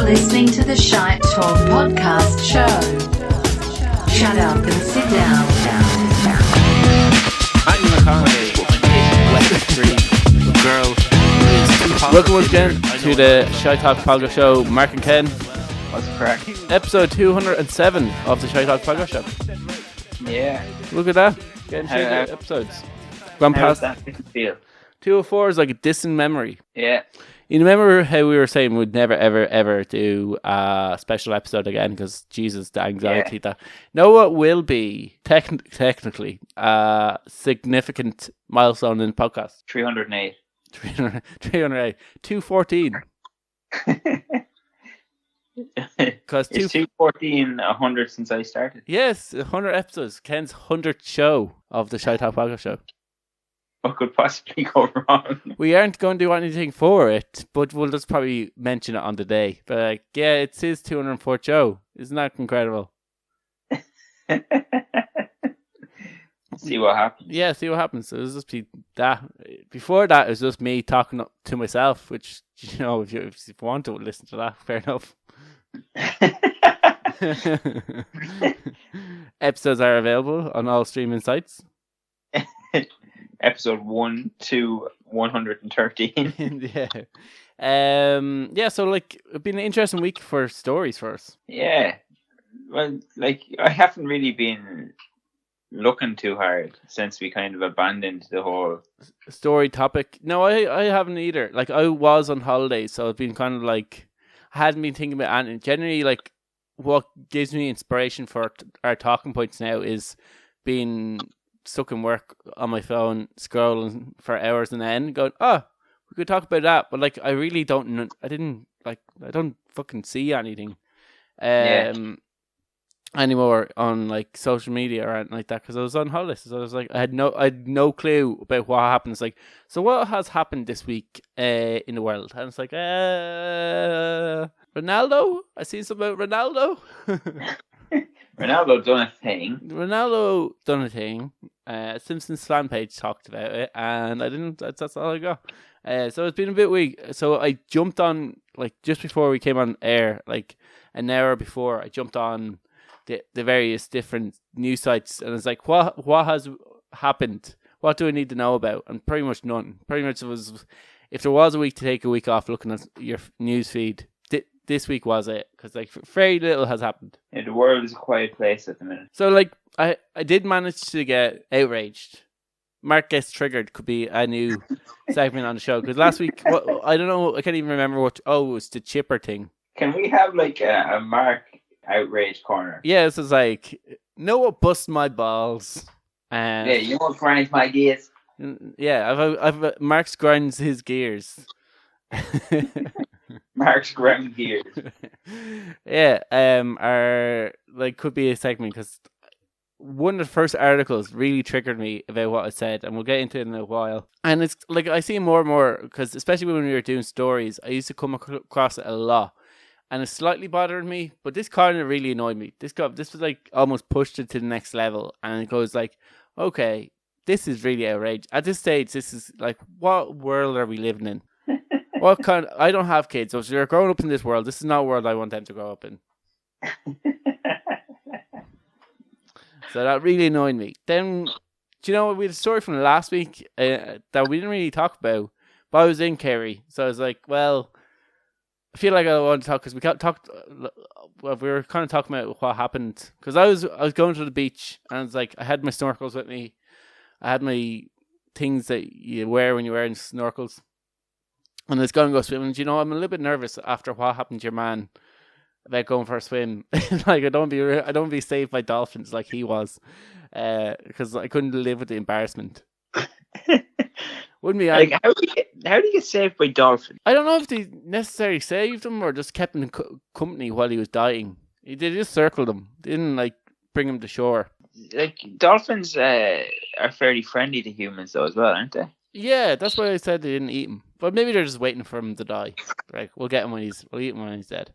listening to the Shite Talk podcast show. Shut up and sit down. Matthew McConaughey, West Street, girl is too hot. Welcome once again to the Shite Talk podcast show. Mark and Ken. What's crack? Episode 207 of the Shite Talk podcast show. Yeah. Look at that. Getting through the episodes. Gone How past does that make you feel? 204 is like a distant memory. Yeah. You remember how we were saying we'd never, ever do a special episode again because, Jesus, the anxiety that... Know what will be, technically, a significant milestone in the podcast? 308. 308. 214. Because It's 214, 100 since I started. Yes, 100 episodes. Ken's 100th show of the Shite Talk podcast show. What could possibly go wrong? We aren't going to do anything for it, but we'll just probably mention it on the day. But yeah, it's his 204th show. Isn't that incredible? See what happens. Yeah, see what happens. It was just be that. Before that, it was just me talking to myself, which, you know, if you want to listen to that, fair enough. Episodes are available on all streaming sites. Episode 1 to 113. Yeah, so like it's been an interesting week for stories for us. Yeah. Well, like I haven't really been looking too hard since we kind of abandoned the whole story topic. No, I haven't either. Like I was on holiday, so it's been kind of like I hadn't been thinking about anything. Generally, like what gives me inspiration for our talking points now is being stuck in work on my phone, scrolling for hours and then going, we could talk about that. But like, I really don't know. I don't fucking see anything anymore on like social media or anything like that because I was on holidays. So I was like, I had no clue about what happened. It's like, so what has happened this week in the world? And it's like, Ronaldo. I see something about Ronaldo. Ronaldo done a thing. Simpsons fan page talked about it, and I didn't. That's all I got. So it's been a bit weak. So I jumped on like just before we came on air, like an hour before. I jumped on the various different news sites, and it's like, what has happened? What do I need to know about? And pretty much none. Pretty much it was. If there was a week to take a week off looking at your news feed, this week was it, because like very little has happened. Yeah, the world is a quiet place at the minute. So like I did manage to get outraged. Mark gets triggered could be a new segment on the show, because last week I don't know, I can't even remember what. It was the chipper thing. Can we have like a Mark outrage corner? Yeah, this is like, know what busts my balls? Yeah, you know what grinds my gears? Yeah, I've Mark's grinds his gears. Mark's ground gears. Yeah, could be a segment, because one of the first articles really triggered me about what I said, and we'll get into it in a while. And it's like I see more and more, because especially when we were doing stories, I used to come across it a lot, and it's slightly bothered me. But this kind of really annoyed me. This was like almost pushed it to the next level, and it goes like, okay, this is really outrageous. At this stage, this is like, what world are we living in? What kind? I don't have kids, so if you're growing up in this world, this is not a world I want them to grow up in. So that really annoyed me. Then, do you know, we had a story from last week that we didn't really talk about, but I was in Kerry, so I was like, well, I feel like I want to talk, because we were kind of talking about what happened, because I was going to the beach, and it's like I had my snorkels with me, I had my things that you wear when you're wearing snorkels. And I was going to go swimming. You know, I'm a little bit nervous after what happened to your man about going for a swim. Like I don't be saved by dolphins like he was, because I couldn't live with the embarrassment. Wouldn't be like how do you get saved by dolphins? I don't know if they necessarily saved him or just kept him in company while he was dying. They just circled him. They didn't like bring him to shore. Like dolphins are fairly friendly to humans though as well, aren't they? Yeah, that's why I said they didn't eat him. But maybe they're just waiting for him to die. Right, we'll eat him when he's dead.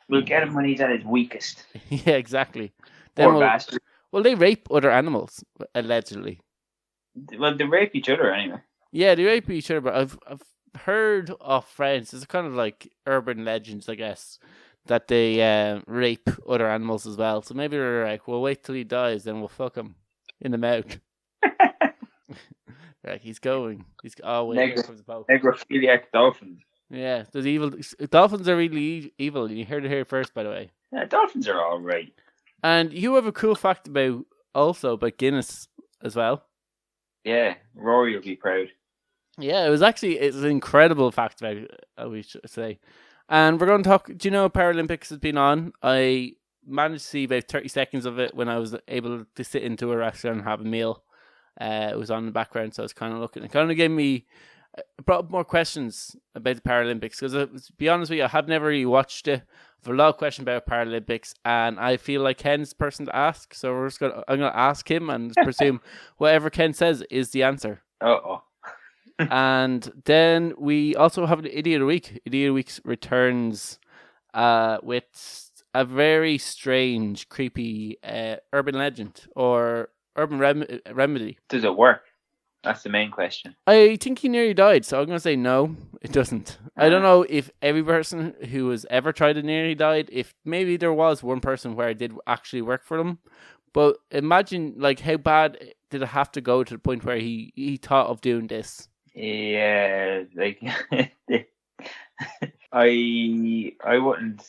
We'll get him when he's at his weakest. Yeah, exactly. Poor bastard. Well, they rape other animals, allegedly. Well, they rape each other anyway. Yeah, they rape each other, but I've heard of friends, it's kind of like urban legends, I guess, that they rape other animals as well. So maybe they're like, we'll wait till he dies, then we'll fuck him in the mouth. Like, he's going. Wait, here comes the boat. Necrophiliac dolphins. Yeah, there's evil. Dolphins are really evil. You heard it here first, by the way. Yeah, dolphins are all right. And you have a cool fact about Guinness as well. Yeah, Rory will be proud. Yeah, it's an incredible fact about it, we should say. And we're going to talk, do you know Paralympics has been on? I managed to see about 30 seconds of it when I was able to sit into a restaurant and have a meal. It was on in the background, so I was kind of looking. It kind of gave me, brought up more questions about the Paralympics, because to be honest with you, I have never really watched it. I have a lot of questions about Paralympics, and I feel like Ken's the person to ask, so I'm going to ask him and presume whatever Ken says is the answer. Uh-oh. And then we also have an Idiot of the Week. Idiot of the Week returns with a very strange, creepy urban legend or urban remedy. Does it work? That's the main question. I think he nearly died, so I'm going to say no, it doesn't. I don't know if every person who has ever tried it nearly died, if maybe there was one person where it did actually work for them. But imagine, like, how bad did it have to go to the point where he thought of doing this? Yeah, like I wouldn't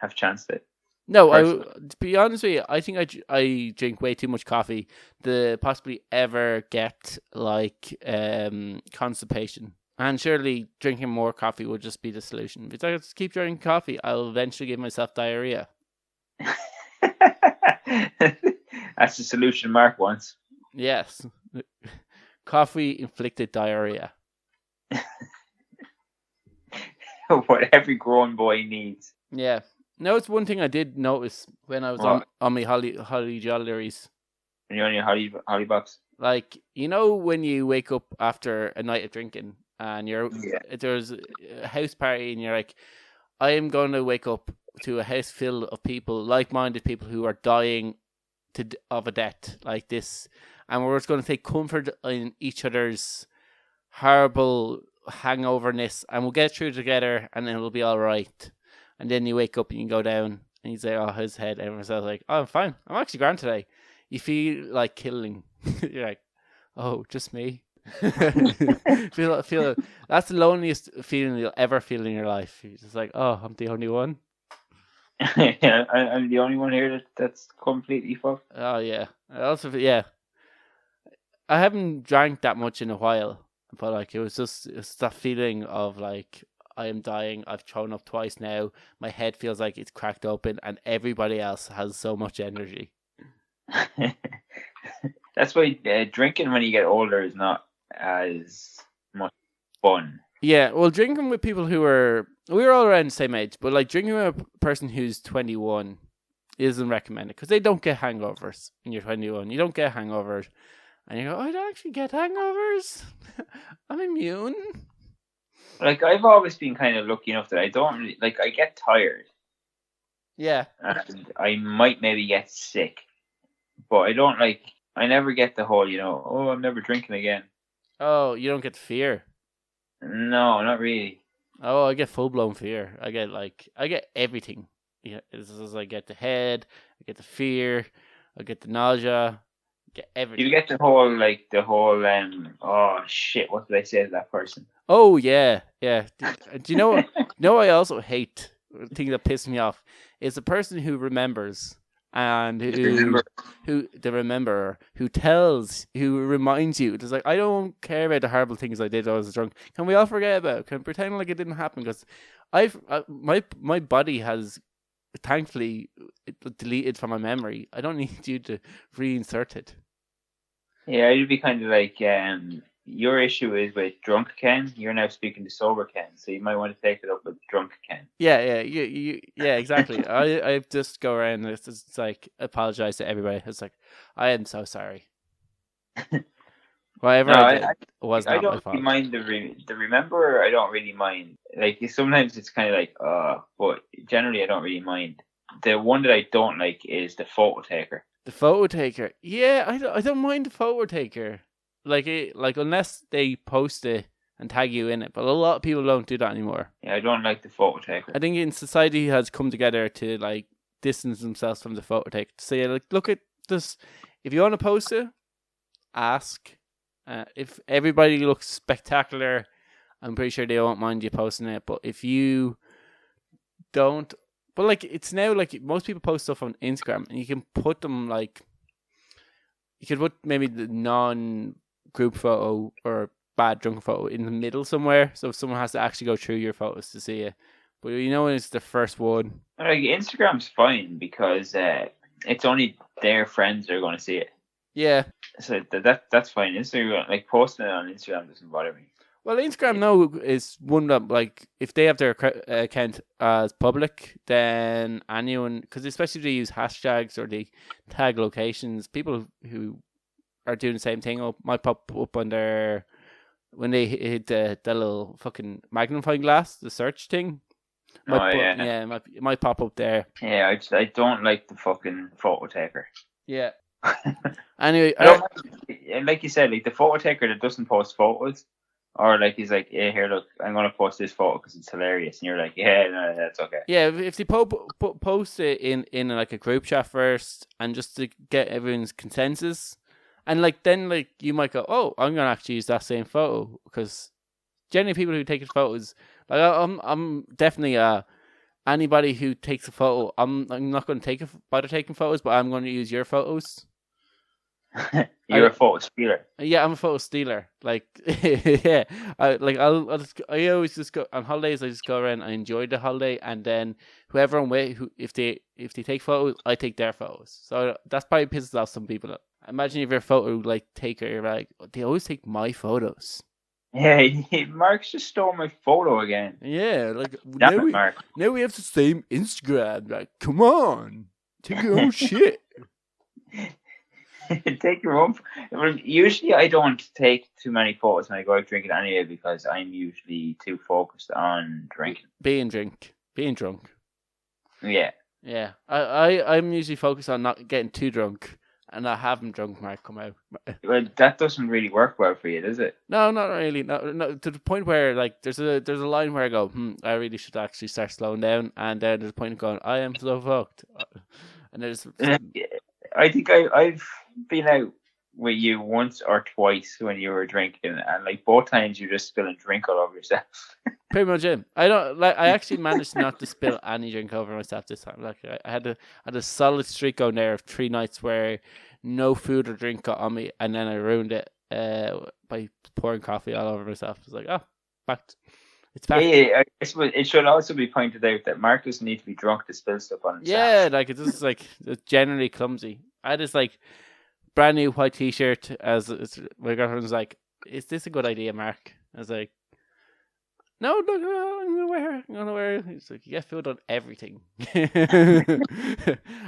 have chanced it. No, to be honest with you, I think I drink way too much coffee to possibly ever get like constipation. And surely drinking more coffee would just be the solution. If I just keep drinking coffee, I'll eventually give myself diarrhea. That's the solution Mark wants. Yes. Coffee inflicted diarrhea. What every grown boy needs. Yeah. No, it's one thing I did notice when I was on my holly jolleries. When you're on your holly box. Like, you know when you wake up after a night of drinking and there's a house party and you're like, I am going to wake up to a house full of people, like-minded people who are dying of a death like this. And we're just going to take comfort in each other's horrible hangoverness, and we'll get through together, and then it'll be all right. And then you wake up and you go down, and you say, "Oh, how's the head?" Everyone's like, "Oh, I'm fine. I'm actually grand today." You feel like killing. You're like, "Oh, just me." feel that's the loneliest feeling you'll ever feel in your life. You're just like, "Oh, I'm the only one." Yeah, I'm the only one here that's completely fucked. Oh yeah. I haven't drank that much in a while, but like it's that feeling of like I am dying. I've thrown up twice now. My head feels like it's cracked open, and everybody else has so much energy. That's why drinking when you get older is not as much fun. Yeah, well, drinking with people we were all around the same age, but like drinking with a person who's 21 isn't recommended because they don't get hangovers when you're 21. You don't get hangovers. And you go, I don't actually get hangovers. I'm immune. Like, I've always been kind of lucky enough that I don't really, like, I get tired. Yeah. And I might maybe get sick. But I never get the whole, oh, I'm never drinking again. Oh, you don't get fear? No, not really. Oh, I get full-blown fear. I get everything. Yeah, it's just, I get the head, I get the fear, I get the nausea. Get everything. You get the whole oh shit, what did I say to that person? Oh yeah. Do you know what? I also hate, the thing that pisses me off is the person who remembers and who reminds you. It's like, I don't care about the horrible things I did when I was drunk. Can we all forget about it? Can we pretend like it didn't happen? Because my body has thankfully deleted from my memory. I don't need you to reinsert it. Yeah, it'd be kind of like your issue is with drunk Ken. You're now speaking to sober Ken, so you might want to take it up with drunk Ken. Yeah, exactly. I just go around and it's like apologize to everybody. It's like, I am so sorry. Whatever I did was not my fault. I don't mind the remember. I don't really mind. Like, sometimes it's kind of like, but generally I don't really mind. The one that I don't like is the photo taker. The photo taker, yeah, I don't mind the photo taker. Like unless they post it and tag you in it. But a lot of people don't do that anymore. Yeah, I don't like the photo taker. I think in society has come together to like distance themselves from the photo taker. To say like, look at this. If you want to post it, ask. If everybody looks spectacular, I'm pretty sure they won't mind you posting it. But if you don't, but like it's now like most people post stuff on Instagram, and you can put them like, you could put maybe the non-group photo or bad drunk photo in the middle somewhere, so if someone has to actually go through your photos to see it. But you know when it's the first one. Like Instagram's fine because it's only their friends that are going to see it. Yeah. So that's fine. Instagram, like posting it on Instagram doesn't bother me. Well, Instagram now is one that, like, if they have their account as public, then anyone, because especially if they use hashtags or they tag locations, people who are doing the same thing might pop up on their, when they hit the little fucking magnifying glass, the search thing. It might pop up there. Yeah, I don't like the fucking photo taker. Yeah. Anyway, like you said, like the photo taker that doesn't post photos, or like he's like, yeah, here, look, I'm gonna post this photo because it's hilarious, and you're like, yeah, no, that's okay. Yeah, if they post it in like a group chat first, and just to get everyone's consensus, and like then like you might go, oh, I'm gonna actually use that same photo, because generally people who take photos, like I'm definitely anybody who takes a photo, I'm not going to bother taking photos, but I'm going to use your photos. You're a photo stealer. Yeah, I'm a photo stealer. Like, yeah, I always just go on holidays. I just go around. I enjoy the holiday, and then whoever I'm with, if they take photos, I take their photos. So that's probably pisses off some people. Imagine if you're a photo like taker, you're like, they always take my photos. Yeah, Mark's just stole my photo again. Yeah, like Mark. Now we have the same Instagram. Like, come on, take your own shit. Take your own. Well, usually, I don't take too many photos when I go out drinking anyway because I'm usually too focused on drinking. Being drunk. Yeah. Yeah, I'm usually focused on not getting too drunk and not having drunk Mark come out. Well, that doesn't really work well for you, does it? No, not really. No, to the point where like there's a line where I go, I really should actually start slowing down, and then there's a point of going, I am so fucked, and there's. I think I've been out with you once or twice when you were drinking, and like both times you just spilling drink all over yourself. Pretty much it. I actually managed not to spill any drink over myself this time. Like I had a solid streak on there of 3 nights where no food or drink got on me, and then I ruined it by pouring coffee all over myself. It's like, it's back. Yeah, it should also be pointed out that Mark doesn't need to be drunk to spill stuff on himself. Yeah, like it's just like it's generally clumsy. I had this like brand new white T-shirt. My girlfriend was like, "Is this a good idea, Mark?" I was like, "No, look, I'm gonna wear it." He's like, "You get food on everything," and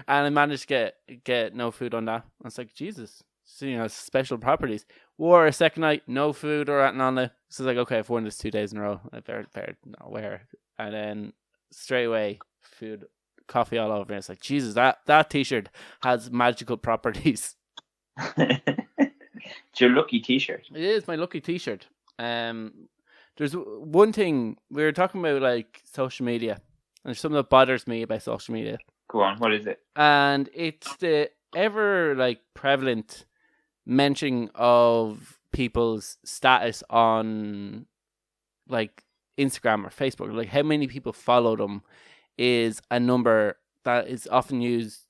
I managed to get no food on that. I was like, Jesus. So, special properties. Wore a second night, no food or anything on it. So it's like, okay, I've worn this 2 days in a row. I better not wear it. And then straight away, food, coffee all over. And it's like, Jesus, that T-shirt has magical properties. It's your lucky T-shirt. It is my lucky T-shirt. There's one thing, we were talking about like social media. And there's something that bothers me about social media. Go on, what is it? And it's the ever like prevalent mentioning of people's status on like Instagram or Facebook, like how many people follow them is a number that is often used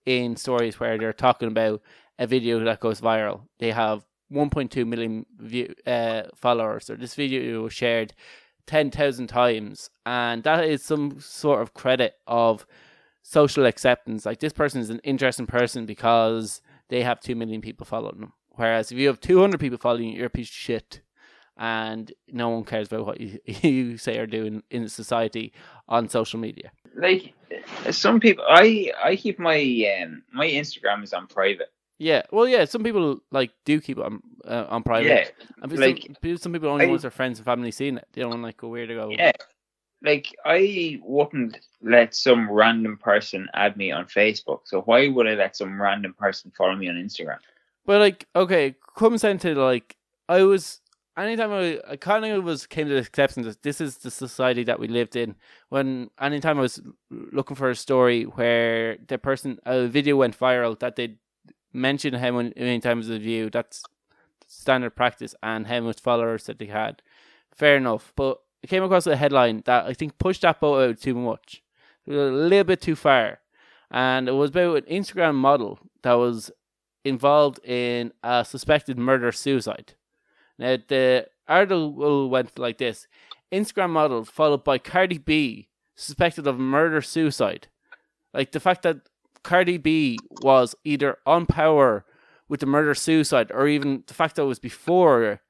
in stories where they're talking about a video that goes viral. They have 1.2 million followers, or this video was shared 10,000 times, and that is some sort of credit of social acceptance. Like, this person is an interesting person because they have 2 million people following them. Whereas if you have 200 people following you, you're a piece of shit. And no one cares about what you say or do in society on social media. Like, some people, I keep my my Instagram is on private. Yeah, well, yeah, some people like do keep it on private. Yeah, and like some people only want their friends and family seeing it. They don't want like go weird to go. Yeah, like I wouldn't let some random person add me on Facebook. So why would I let some random person follow me on Instagram? But like, okay, comes down to like, I was anytime I kind of came to the acceptance that this is the society that we lived in. When anytime I was looking for a story where a video went viral that they mentioned how many times the view, that's standard practice, and how much followers that they had. Fair enough. But I came across a headline that I think pushed that boat out too much. It was a little bit too far. And it was about an Instagram model that was involved in a suspected murder-suicide. Now, the article went like this. Instagram model followed by Cardi B suspected of murder-suicide. Like, the fact that Cardi B was either on power with the murder-suicide, or even the fact that it was before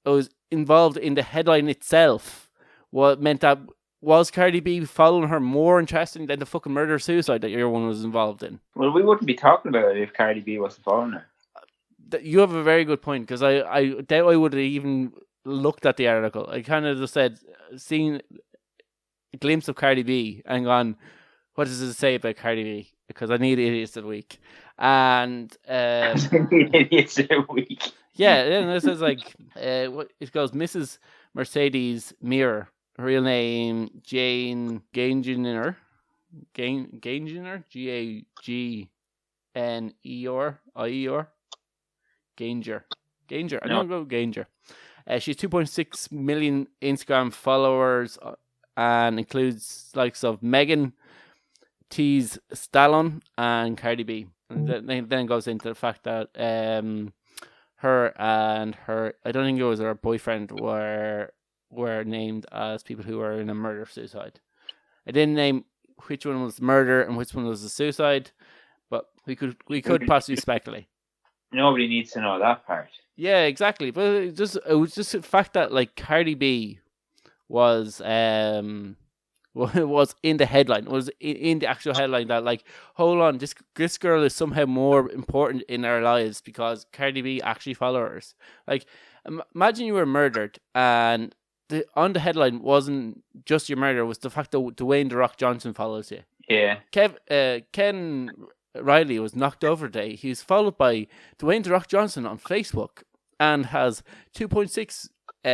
it was involved in the headline itself, what meant that was Cardi B following her more interesting than the fucking murder-suicide that everyone was involved in? Well, we wouldn't be talking about it if Cardi B wasn't following her. You have a very good point, because I doubt I would have even looked at the article. I kind of just said, seen a glimpse of Cardi B and gone, what does it say about Cardi B? Because I need idiots of the week. And idiots of the week. Yeah, and this is like it goes, Mrs. Mercedes Mirror, real name Jane Ganger, Ganger, Gagneur, Ganger. I don't go Ganger. She's 2.6 million Instagram followers, and includes likes of Megan Thee Stallion and Cardi B. And then goes into the fact that her and her, I don't think it was her boyfriend, were named as people who were in a murder-suicide. I didn't name which one was murder and which one was a suicide, but we could possibly speculate. Nobody needs to know that part. Yeah, exactly. But it was just the fact that like Cardi B was in the headline. It was in the actual headline that like, hold on, this girl is somehow more important in our lives because Cardi B actually follows. Like, imagine you were murdered and on the headline wasn't just your murder, it was the fact that Dwayne "The Rock" Johnson follows you. Yeah. Ken Riley was knocked over today. He's followed by Dwayne "The Rock" Johnson on Facebook and has 2.6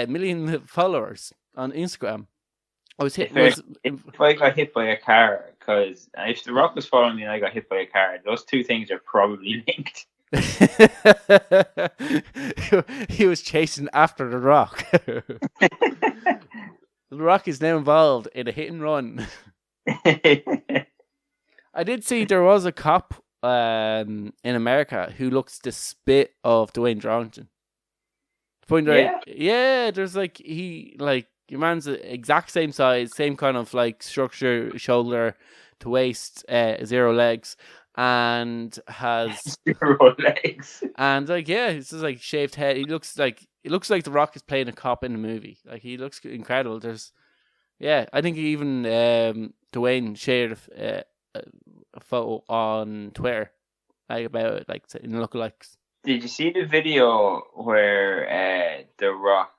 million followers on Instagram. If I got hit by a car, because if The Rock was following me and I got hit by a car, those two things are probably linked. He was chasing after The Rock. The Rock is now involved in a hit and run. I did see there was a cop in America who looks the spit of Dwayne Johnson. Yeah, there's your man's the exact same size, same kind of like structure, shoulder to waist, 0 legs, and has 0 legs. And it's just like shaved head. It looks like The Rock is playing a cop in the movie. Like, he looks incredible. I think even Dwayne shared a photo on Twitter about it, like in lookalikes. Did you see the video where The Rock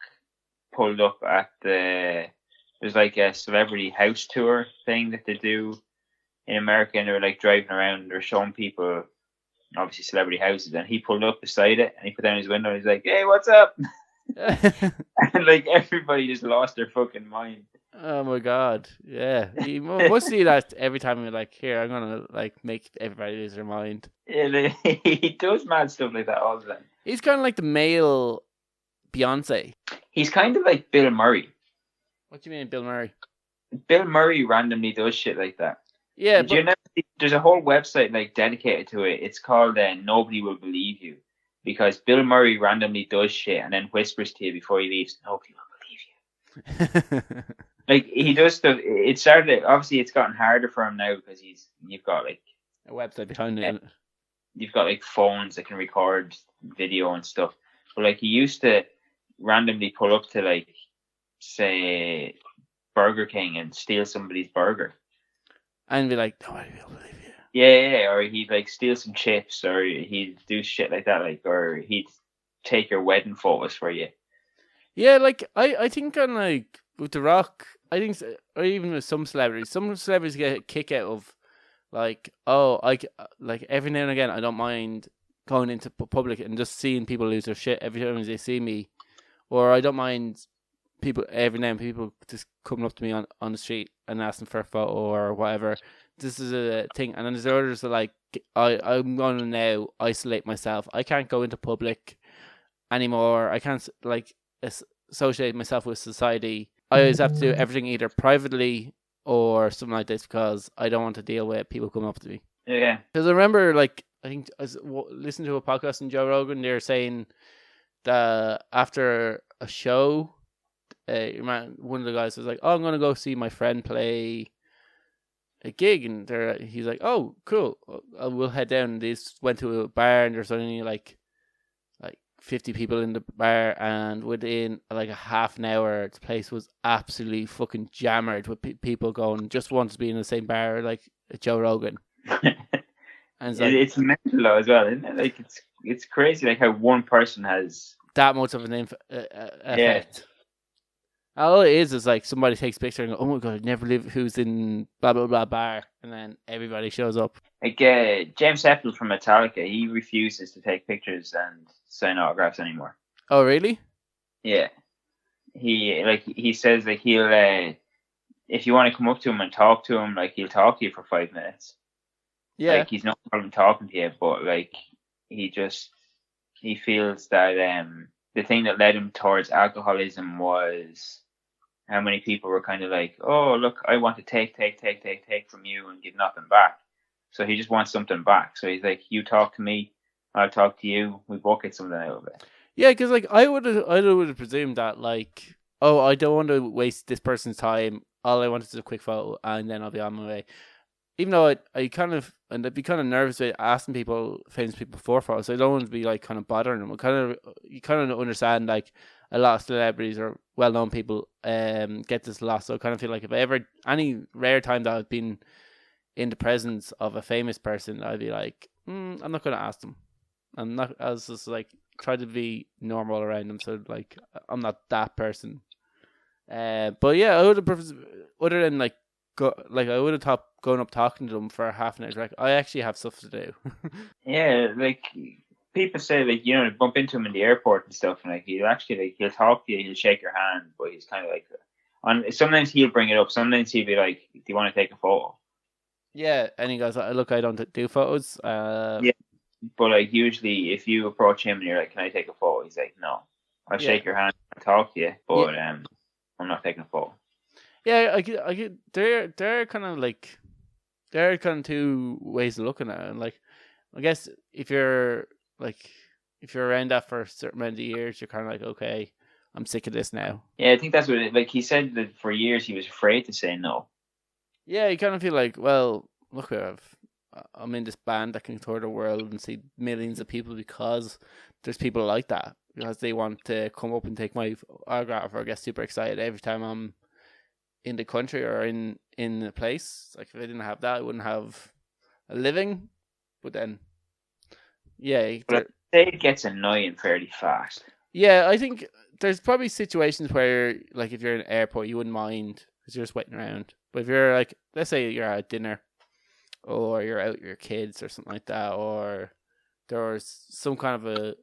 pulled up at there's like a celebrity house tour thing that they do in America, and they were like driving around, they're showing people obviously celebrity houses, and he pulled up beside it and he put down his window and he's like, "Hey, what's up?" And like everybody just lost their fucking mind. Oh my god, yeah. You must see that every time you're like, here, I'm gonna like make everybody lose their mind. Yeah, he does mad stuff like that all the time. He's kind of like the male Beyonce. He's kind of like Bill Murray. What do you mean, Bill Murray? Bill Murray randomly does shit like that. Yeah, there's a whole website like dedicated to it. It's called Nobody Will Believe You, because Bill Murray randomly does shit and then whispers to you before he leaves, "Nobody will believe you." Like, he does stuff. It started, obviously it's gotten harder for him now because you've got like a website behind it. You've got like phones that can record video and stuff. But like, he used to randomly pull up to like, say, Burger King and steal somebody's burger. And be like, "Nobody will believe you." Yeah, or he'd like steal some chips, or he'd do shit like that, like, or he'd take your wedding photos for you. Yeah, like, I think on like, with The Rock, I think, or even with some celebrities get a kick out of like, like every now and again, I don't mind going into public and just seeing people lose their shit every time they see me or I don't mind people every now and then people just coming up to me on the street and asking for a photo or whatever. This is a thing, and then there's others that like I'm going to now isolate myself. I can't go into public anymore. I can't like associate myself with society. I always have to do everything either privately or something like this because I don't want to deal with people coming up to me. Yeah. Because I remember, like, I think I listened to a podcast in Joe Rogan. They were saying that after a show, one of the guys was like, "Oh, I'm going to go see my friend play a gig," and he's like, "Oh, cool, we'll head down." And they just went to a bar, and there's only like 50 people in the bar, and within like a half an hour, the place was absolutely fucking jammered with people going, just want to be in the same bar like Joe Rogan. And it's mental though as well, isn't it? Like it's crazy, like how one person has that much of an effect. All it is like somebody takes a picture and go, "Oh my god, I'd never live who's in blah blah blah bar," and then everybody shows up. Like James Hetfield from Metallica, he refuses to take pictures and sign autographs anymore. Oh really? Yeah. He says like he'll if you want to come up to him and talk to him, like he'll talk to you for 5 minutes. Yeah. Like he's no problem talking to you, but like he feels that the thing that led him towards alcoholism was how many people were kind of like, "Oh, look, I want to take from you and give nothing back." So he just wants something back. So he's like, "You talk to me, I'll talk to you. We both get something out of it." Yeah, because like I would have presumed that like, oh, I don't want to waste this person's time. All I want is a quick photo, and then I'll be on my way. Even though I'd be kind of nervous with asking famous people for photos. So I don't want to be like kind of bothering them. You kind of understand like a lot of celebrities or well-known people get this a lot. So I kind of feel like if I ever any rare time that I've been in the presence of a famous person, I'd be like, I'm not going to ask them. I was just like try to be normal around them. So like I'm not that person. But yeah, I would have other than like. I would have thought going up talking to them for half an hour. Like I actually have stuff to do. Yeah, like people say, like bump into him in the airport and stuff, and like he'll talk to you, he'll shake your hand, but he's kind of like, sometimes he'll bring it up. Sometimes he'll be like, "Do you want to take a photo?" Yeah, and he goes, "Look, I don't do photos." Yeah, but like usually, if you approach him and you're like, "Can I take a photo?" He's like, "No, I'll shake your hand, and talk to you, but I'm not taking a photo." Yeah, I get. They're kind of like, there are kind of two ways of looking at it. And like, I guess if you're around that for a certain amount of years, you're kind of like, okay, I'm sick of this now. Yeah, I think that's what like he said that for years he was afraid to say no. Yeah, you kind of feel like, well, look, I'm in this band that can tour the world and see millions of people because there's people like that because they want to come up and take my autograph or get super excited every time I'm in the country or in a place. Like if I didn't have that, I wouldn't have a living. But then, yeah, but it gets annoying fairly fast. Yeah, I think there's probably situations where, like, if you're in an airport, you wouldn't mind because you're just waiting around. But if you're like, let's say you're at dinner, or you're out with your kids or something like that, or there's some kind of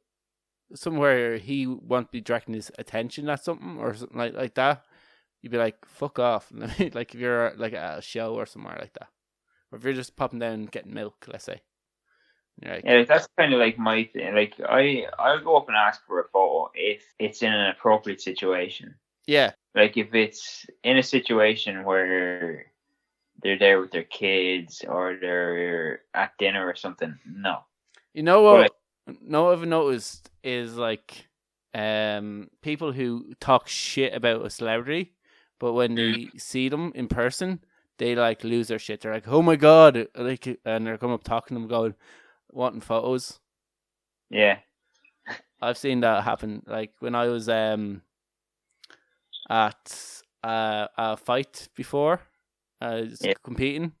somewhere he wants to be directing his attention at something or something like that. You'd be like, fuck off. Like if you're like at a show or somewhere like that. Or if you're just popping down and getting milk, let's say. Like, yeah, that's kind of like my thing. Like I'll go up and ask for a photo if it's in an appropriate situation. Yeah. Like if it's in a situation where they're there with their kids or they're at dinner or something, no. You know what? What I've noticed is like people who talk shit about a celebrity, but when they see them in person, they like lose their shit. They're like, "Oh my god!" Like, and they're coming up talking to them, going, wanting photos. Yeah, I've seen that happen. Like when I was at a fight before, I was competing.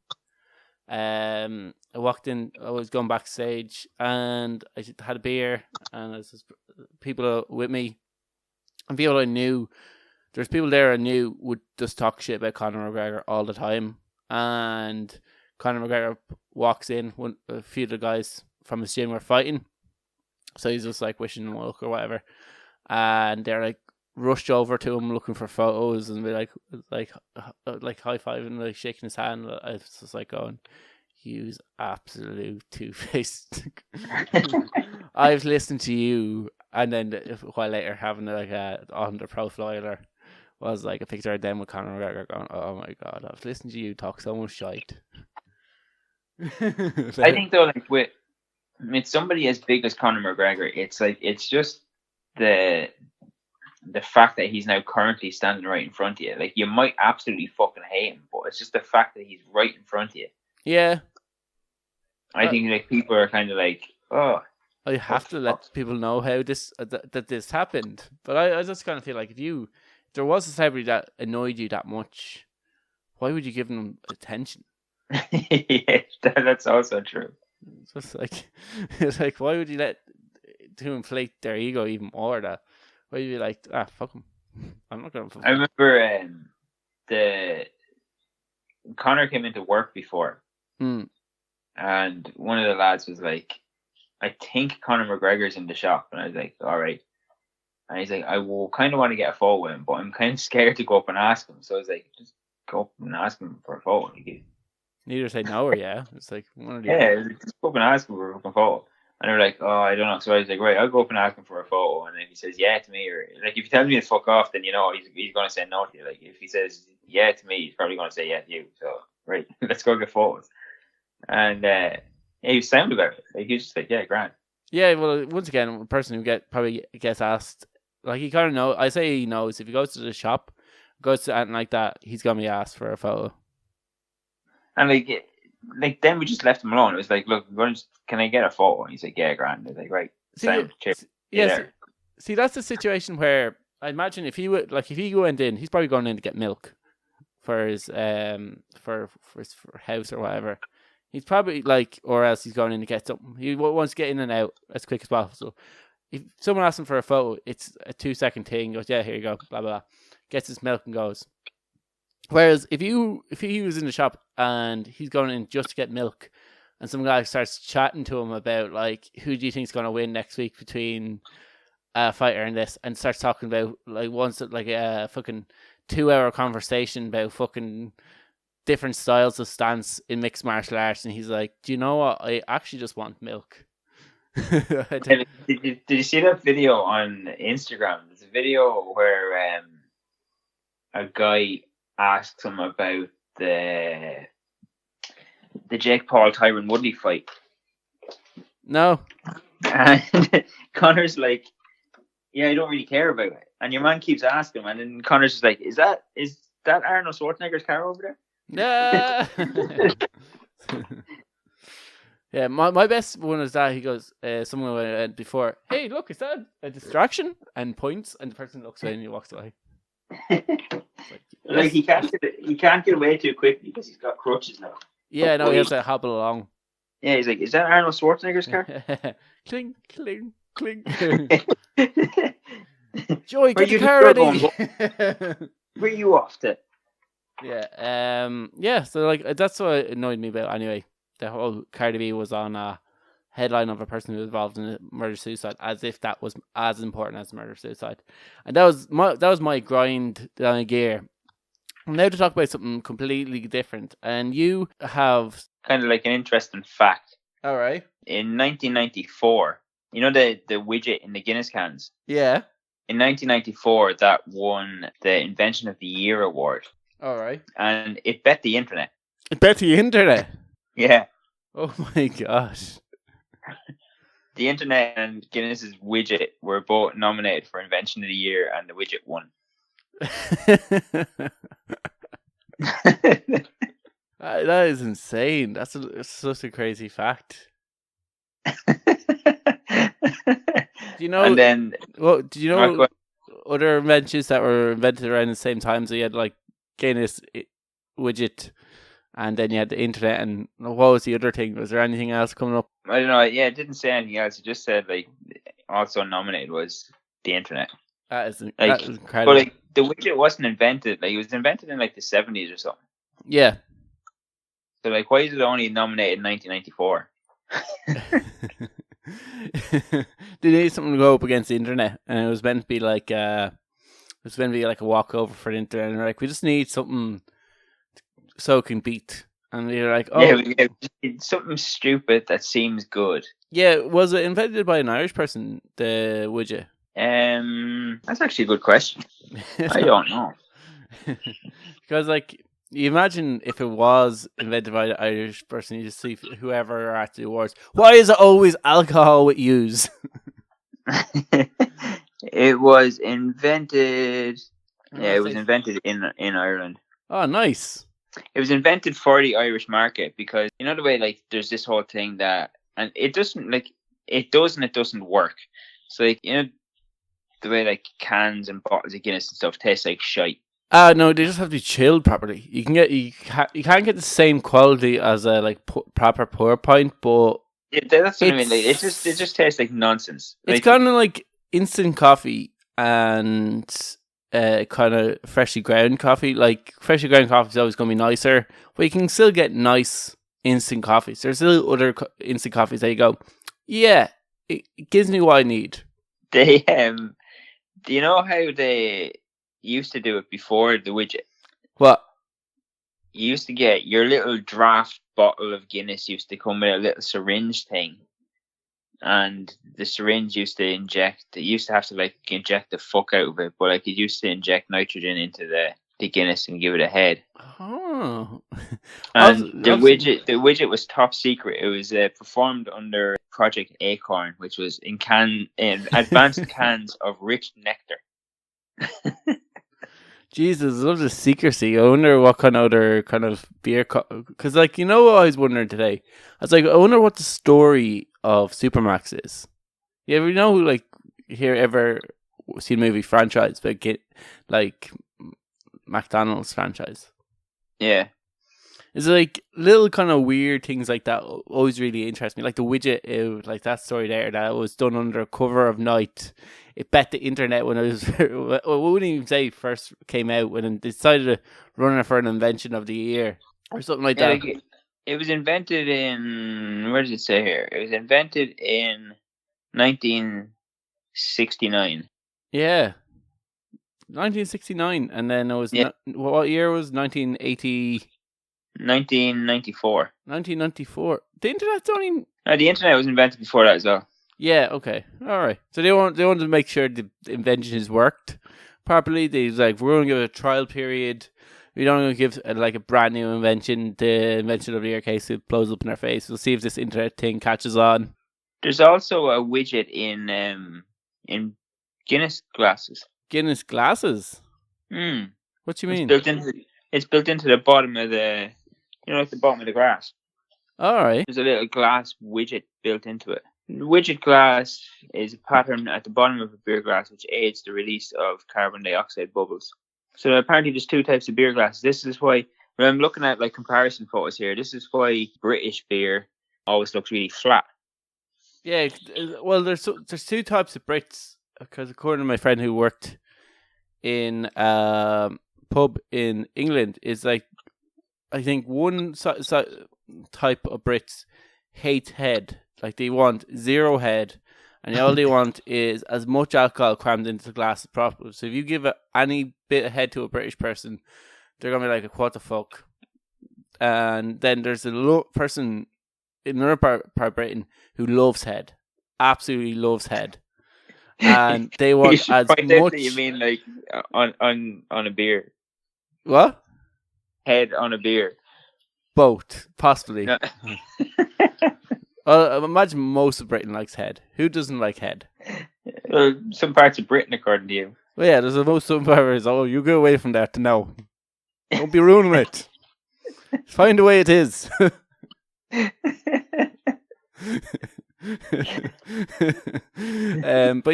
I walked in. I was going backstage, and I had a beer, and there's just people with me, and people I knew. There's people there I knew would just talk shit about Conor McGregor all the time, and Conor McGregor walks in. A few of the guys from his gym were fighting, so he's just like wishing them luck or whatever, and they're like, rushed over to him looking for photos and be like high-fiving, like shaking his hand. I was just like going, "You's absolute two-faced." I've listened to you, and then a while later having like on the profiler was like a picture of them with Conor McGregor going, "Oh my god, I've listened to you talk so much shite." I think though, like with somebody as big as Conor McGregor, it's just the fact that he's now currently standing right in front of you. Like, you might absolutely fucking hate him, but it's just the fact that he's right in front of you. Yeah. I think like people are kind of like, oh, I have to let people know how that this happened. But I just kind of feel like if there was a celebrity that annoyed you that much, why would you give them attention? Yeah, that's also true. It's like why would you let to inflate their ego even more? That why would you be like, fuck him, I'm not gonna. I remember the Connor came into work before, and one of the lads was like, I think Conor McGregor's in the shop, and I was like, all right. And he's like, I will kind of want to get a photo with him, but I'm kind of scared to go up and ask him. So I was like, just go up and ask him for a photo. You either say no or yeah. It's like one of the just go up and ask him for a photo. And they're like, oh, I don't know. So I was like, right, I'll go up and ask him for a photo. And if he says yeah to me, or like if he tells me to fuck off, then you know he's going to say no to you. Like if he says yeah to me, he's probably going to say yeah to you. So right, let's go get photos. And he was sound about it. Like he was just like, yeah, grand. Yeah, well, once again, a person who probably gets asked, like he kind of knows. I say he knows if he goes to the shop, goes to anything like that, he's gonna be asked for a photo. And like then we just left him alone. It was like, look, can I get a photo? And he's like, yeah, grand. I was like, right, sound, cheers. Yes. See, that's the situation where I imagine if he went in, he's probably going in to get milk for his for his house or whatever. He's probably like, or else he's going in to get something. He wants to get in and out as quick as possible. If someone asks him for a photo, it's a 2-second thing. Goes, yeah, here you go, blah blah. Gets his milk and goes. Whereas if he was in the shop and he's going in just to get milk, and some guy starts chatting to him about like who do you think's going to win next week between a fighter and this, and starts talking about like a fucking 2-hour conversation about fucking different styles of stance in mixed martial arts, and he's like, do you know what? I actually just want milk. Did you see that video on Instagram? There's a video where a guy asks him about the Jake Paul Tyron Woodley fight. No. And Connor's like, yeah, I don't really care about it. And your man keeps asking him, and then Connor's just like, is that Arnold Schwarzenegger's car over there? Yeah. Yeah, my best one is that he goes, someone went before, hey, look, is that a distraction? And points, and the person looks away and he walks away. Like he can't get away too quickly because he's got crutches now. Yeah, no, he has to hobble along. Yeah, he's like, is that Arnold Schwarzenegger's car? Cling, cling, cling. Joey, get the car ready. Where are you off to? Yeah, so like that's what annoyed me about anyway. The whole Cardi B was on a headline of a person who was involved in a murder-suicide, as if that was as important as murder-suicide. And that was my grind gear. Now to talk about something completely different. And you have... kind of like an interesting fact. All right. In 1994, you know the widget in the Guinness cans? Yeah. In 1994, that won the Invention of the Year award. All right. And it bet the internet. It bet the internet? Yeah. Oh my gosh. The internet and Guinness's widget were both nominated for Invention of the Year, and the widget won. That is insane. That's such a crazy fact. Do you know? And then, do you know other inventions that were invented around the same time? So you had like Guinness widget, and then you had the internet. And what was the other thing? Was there anything else coming up? I don't know. Yeah, it didn't say anything else. It just said like also nominated was the internet. That is like, incredible. But like the widget wasn't invented. Like it was invented in like the 70s or something. Yeah. So like, why is it only nominated in 1994? They need something to go up against the internet, and it was meant to be like It's going to be like a walkover for Inter, and they're like, we just need something so it can beat. And you're like, oh. Yeah, it's something stupid that seems good. Yeah, was it invented by an Irish person, the widget? That's actually a good question. I don't know. Because, like, you imagine if it was invented by an Irish person, you just see whoever are at the awards. Why is it always alcohol with use? It was invented. Yeah, it was invented in Ireland. Oh, nice. It was invented for the Irish market because you know the way like there's this whole thing that and it doesn't like it does and it doesn't work. So like you know the way like cans and bottles of Guinness and stuff taste like shite. No, they just have to be chilled properly. You can't get the same quality as a like proper pour pint, but that's what I mean. Like it just tastes like nonsense. It's kind of like instant coffee and kind of freshly ground coffee. Like freshly ground coffee is always going to be nicer, but you can still get nice instant coffees. There's still other instant coffees that you go, yeah, it gives me what I need. They do you know how they used to do it before the widget? What? You used to get your little draft bottle of Guinness used to come with a little syringe thing. And the syringe used to have to like inject the fuck out of it, but like it used to inject nitrogen into the Guinness and give it a head. Oh. And the widget was top secret. It was performed under Project Acorn, which was in advanced cans of rich nectar. Jesus, I love the secrecy. I wonder what kind of other kind of beer... Because, like, you know what I was wondering today? I was like, I wonder what the story of Supermax is. You ever know, like, ever seen a movie franchise, but like, McDonald's franchise? Yeah. It's like little kind of weird things like that always really interest me. Like the widget, like that story there that was done under cover of night. It bet the internet when it was, I wouldn't even say first came out, when it decided to run it for an invention of the year or something like that. Like it was invented in, where does it say here? It was invented in 1969. Yeah. 1969. And then it was, what year was 1980? 1994. 1994. The internet's only... the internet was invented before that as well. Yeah, okay. Alright. So they wanted to make sure the inventions worked properly. They was like, we're going to give it a trial period. We don't want to give like a brand new invention, the invention of the year case, it blows up in our face. We'll see if this internet thing catches on. There's also a widget in Guinness glasses. Guinness glasses? What do you mean? It's built into the bottom of the, like the bottom of the glass. Alright. There's a little glass widget built into it. The widget glass is a pattern at the bottom of a beer glass which aids the release of carbon dioxide bubbles. So apparently there's two types of beer glasses. This is why, when I'm looking at like comparison photos here, this is why British beer always looks really flat. Yeah, well, there's two types of Brits, because according to my friend who worked in pub in England, is like, I think one type of Brits hate head. Like they want zero head, and all they want is as much alcohol crammed into the glass as possible. So if you give any bit of head to a British person, they're gonna be like, "What the fuck?" And then there's a person in another part of Britain who loves head, absolutely loves head, and they want as much. You mean like on a beer? What? Head on a beer? Both, possibly. No. Well, imagine most of Britain likes head. Who doesn't like head? Well, some parts of Britain, according to you. Well, yeah, there's some parts. Oh, you go away from that to know. Don't be ruining it. Find a way it is. But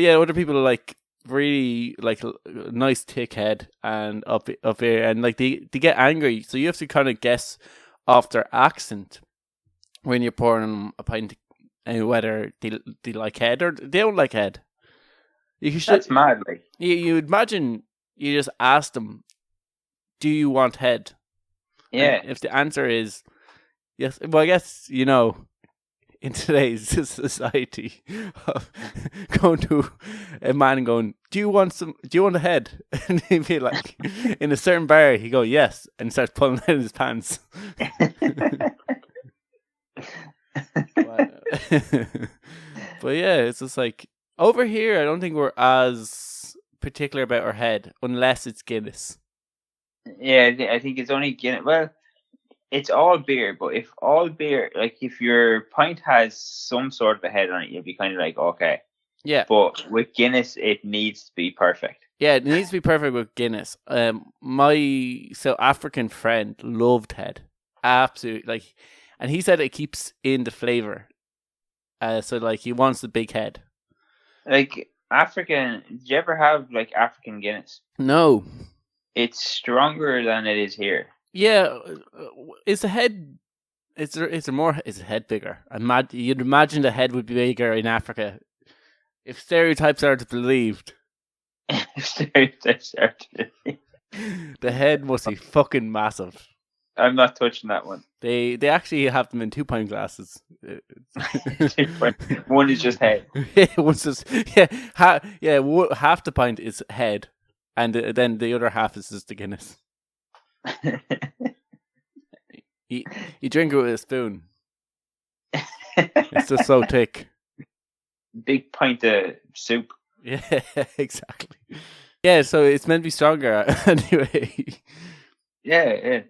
yeah, other people are like really like a nice thick head and up here, and like they get angry, so you have to kind of guess off their accent when you're pouring them a pint, and whether they like head or they don't like head. That's mad. Like you imagine you just ask them, "Do you want head?" Yeah. And if the answer is yes, well, I guess in today's society of going to a man and going, do you want a head? And he'd be like, in a certain bar, he'd go, yes, and starts pulling out his pants. But yeah, it's just like, over here, I don't think we're as particular about our head, unless it's Guinness. Yeah, I think it's only Guinness. Well, it's all beer, but if all beer, like if your pint has some sort of a head on it, you'll be kind of like, okay. Yeah. But with Guinness, it needs to be perfect. Yeah, it needs to be perfect with Guinness. My South African friend loved head. Absolutely. Like, and he said it keeps in the flavour. So, like, he wants the big head. Like, African, did you ever have, like, African Guinness? No. It's stronger than it is here. Yeah. Is the head... Is the head bigger? You'd imagine the head would be bigger in Africa. If stereotypes are to be believed. Stereotypes are to be believed. The head must be fucking massive. I'm not touching that one. They actually have them in 2-pint glasses. One is just head. One's just half the pint is head, and then the other half is just the Guinness. You drink it with a spoon. It's just so thick. Big pint of soup. Yeah, exactly. Yeah, so it's meant to be stronger anyway. Yeah.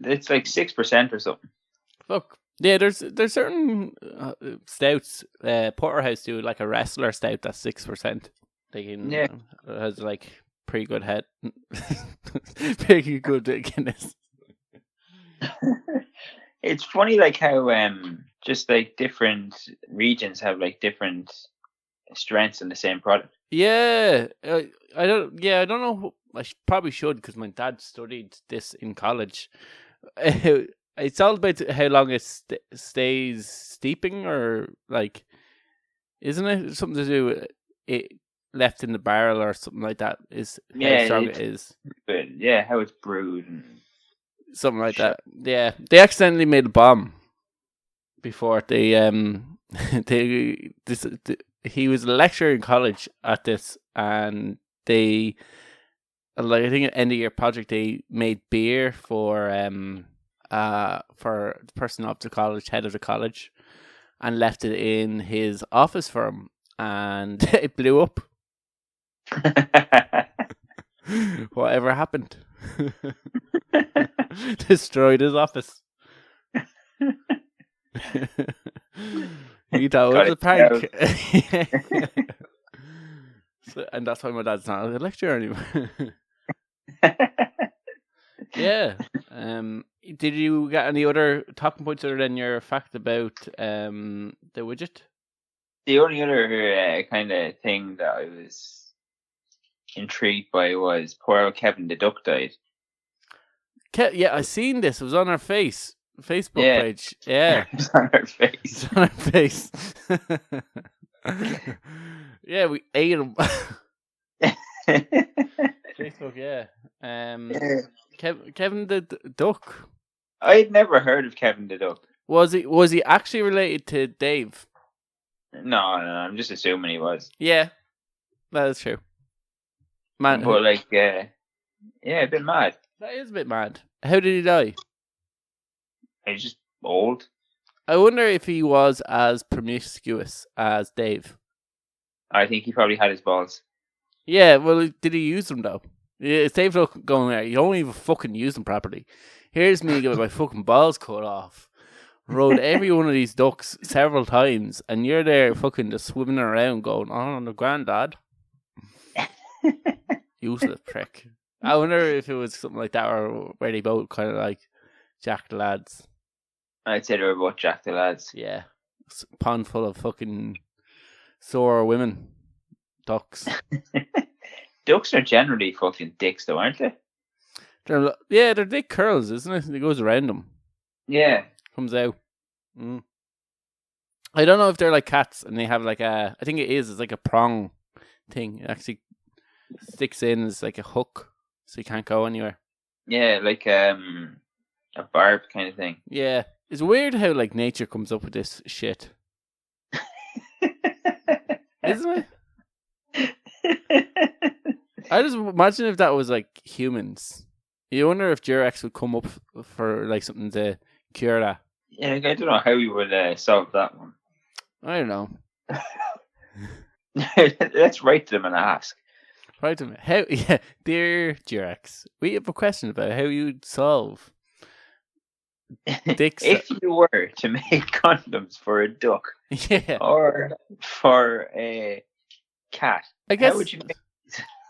It's like 6% or something. Fuck. Yeah, there's certain stouts. Porterhouse do like a wrestler stout that's 6%. Has like pretty good head, pretty good Guinness. It's funny, like how just like different regions have like different strengths in the same product. Yeah, I don't know. I probably should, because my dad studied this in college. It's all about how long it stays steeping, or like, isn't it something to do with it left in the barrel or something like that? Is how strong it is. But yeah, how it's brewed and something like that. Yeah, they accidentally made a bomb before they he was a lecturer in college at this, and they, like, I think at the end of year project, they made beer for the person of the college, head of the college, and left it in his office for him, and it blew up. Whatever happened? Destroyed his office. He thought it was a prank. And that's why my dad's not a lecturer anymore. Yeah. Did you get any other talking points other than your fact about the widget? The only other kind of thing that I was intrigued by was poor old Kevin the Duck died. Yeah, I seen this. It was on our Facebook page. Yeah. It was on our face. It's on our face. Yeah, we ate him. Facebook, yeah. Kevin the Duck. I'd never heard of Kevin the Duck. Was he actually related to Dave? No, I'm just assuming he was. Yeah, that is true. Man, but like, a bit mad. That is a bit mad. How did he die? He's just old. I wonder if he was as promiscuous as Dave. I think he probably had his balls. Yeah, well, did he use them though? Yeah, Dave going there. You don't even fucking use them properly. Here's me getting my fucking balls cut off. Rode every one of these ducks several times, and you're there fucking just swimming around going, "Oh, the granddad." Useless prick. I wonder if it was something like that, or where they both kind of like Jack the Lads. I'd say they were both Jack the Lads. Yeah. Pond full of fucking sore women. Ducks. Ducks are generally fucking dicks though, aren't they? They're dick curls, isn't it? It goes around them. Yeah. Comes out. I don't know if they're like cats and they have like I think it's like a prong thing. It actually sticks in as like a hook, so you can't go anywhere. Yeah, like a barb kind of thing. Yeah, It's weird how like nature comes up with this shit, isn't it? I just imagine if that was like humans. You wonder if Durex would come up for like something to cure that. Yeah, I don't know how we would solve that one. I don't know. Let's write to them and ask. Write to them. How? Yeah, dear Durex, we have a question about how you'd solve. If you were to make condoms for a duck, or for a cat, how would you make?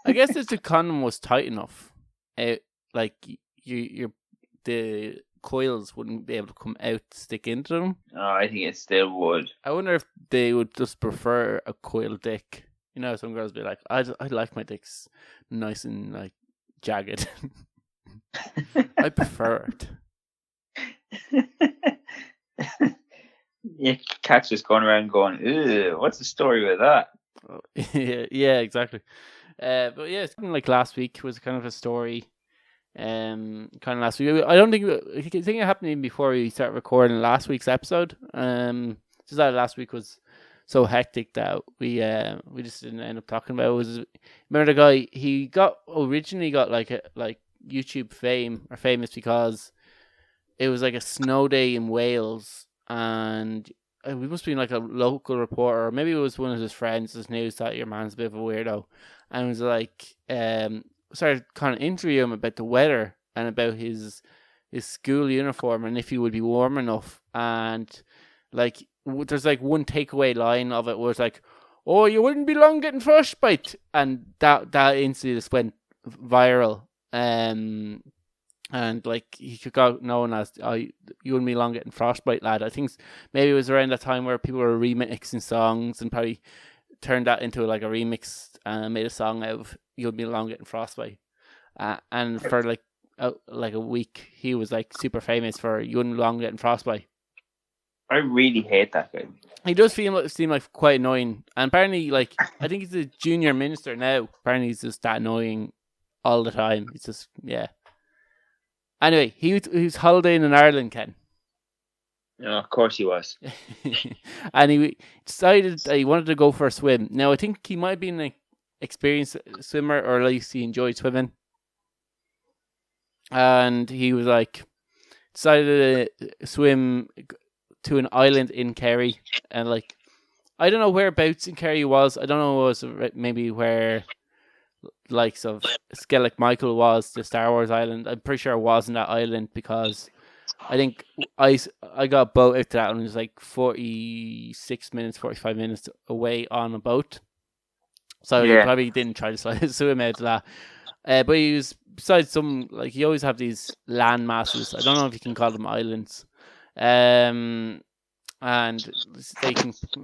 I guess if the condom was tight enough, like the coils wouldn't be able to come out, stick into them. Oh, I think it still would. I wonder if they would just prefer a coil dick. You know, some girls be like, I like my dicks nice and like jagged. I prefer it. Yeah, cats just going around going, ew, what's the story with that? Yeah, exactly. But yeah, something like last week was kind of a story. Kind of last week. I think it happened even before we started recording last week's episode. Just that last week was so hectic that we just didn't end up talking about it. Remember the guy? He originally got like YouTube fame or famous because it was like a snow day in Wales, and we must be like a local reporter, or maybe it was one of his friends. His news that your man's a bit of a weirdo, and was like started kind of interviewing him about the weather and about his school uniform and if he would be warm enough. And like there's like one takeaway line of it was like, "Oh, you wouldn't be long getting frostbite," and that instantly just went viral. And like he got known as, "Oh, you wouldn't be long getting frostbite, lad." I think maybe it was around that time where people were remixing songs and probably turned that into like a remix and made a song out of "You Wouldn't Be Long Getting Frostbite." And for like a week, he was like super famous for "You Wouldn't Be Long Getting Frostbite." I really hate that guy. He does seem like quite annoying, and apparently, like I think he's a junior minister now. Apparently, he's just that annoying all the time. He's just Anyway, he was holidaying in Ireland, Ken. No, of course he was. And he decided that he wanted to go for a swim. Now, I think he might have been an experienced swimmer, or at least he enjoyed swimming. And he was like, decided to swim to an island in Kerry. And like, I don't know whereabouts in Kerry he was. I don't know if it was maybe where likes of Skellig Michael was, the Star Wars island. I'm pretty sure it wasn't that island because I think I got a boat out to that and it was like 45 minutes away on a boat. So he probably didn't try to swim out to that. But he was, besides some, like he always have these land masses. I don't know if you can call them islands. And